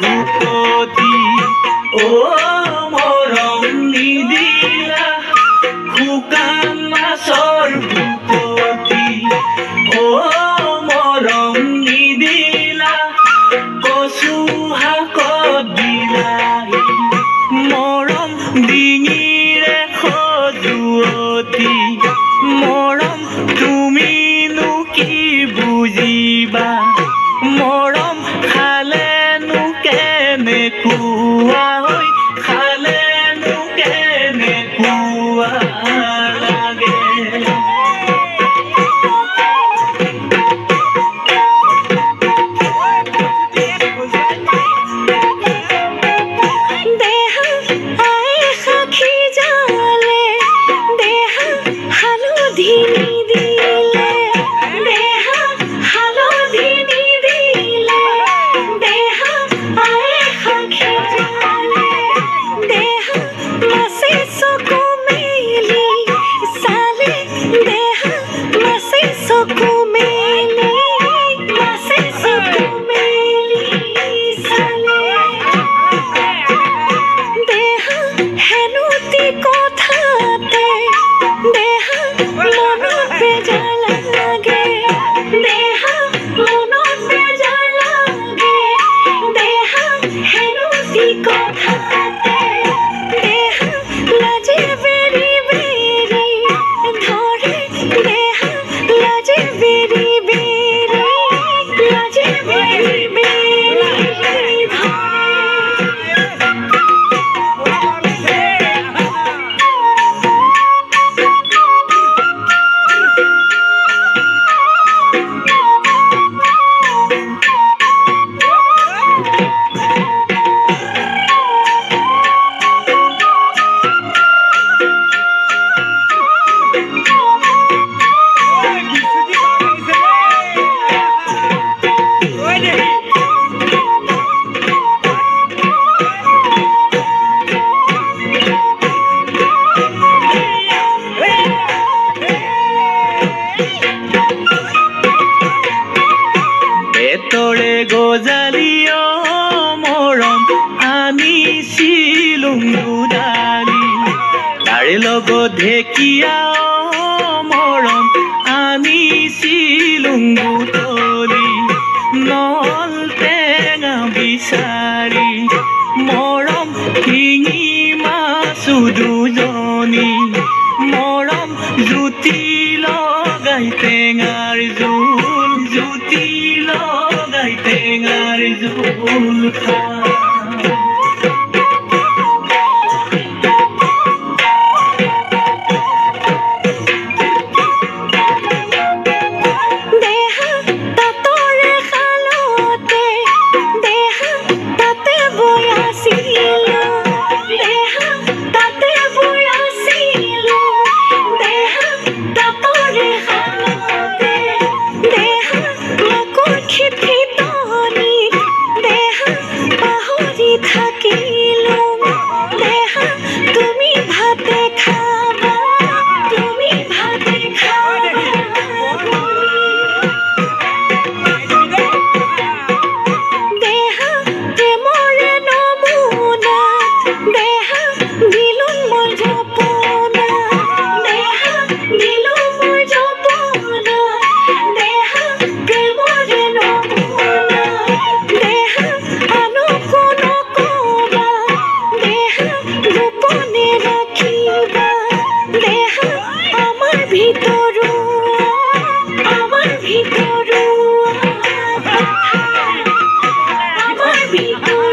হুকতি ও মৰম নিদিলা শুকান মাছৰ হুকতি ও মৰম নিদিলা কচু শাকত বিলাহী মৰম ডিঙিৰে খজুৱতি মৰম তুমিনো কি বুজিবা মৰম খালেনো কেনেকুৱা হৈ খালেনো কেনেকুৱা লাগে তৰে গজালিয় মৰম আনিছিলো দালি তাৰে লগত ঢেকীয়া মৰম আনিছিলো বুটলি নল টেঙা বিচাৰি মৰম শিঙি মাছো দুজনী মৰম জুতি লগাই টেঙাৰ জোল জুতি লগাই টেঙাৰ জোল খা Be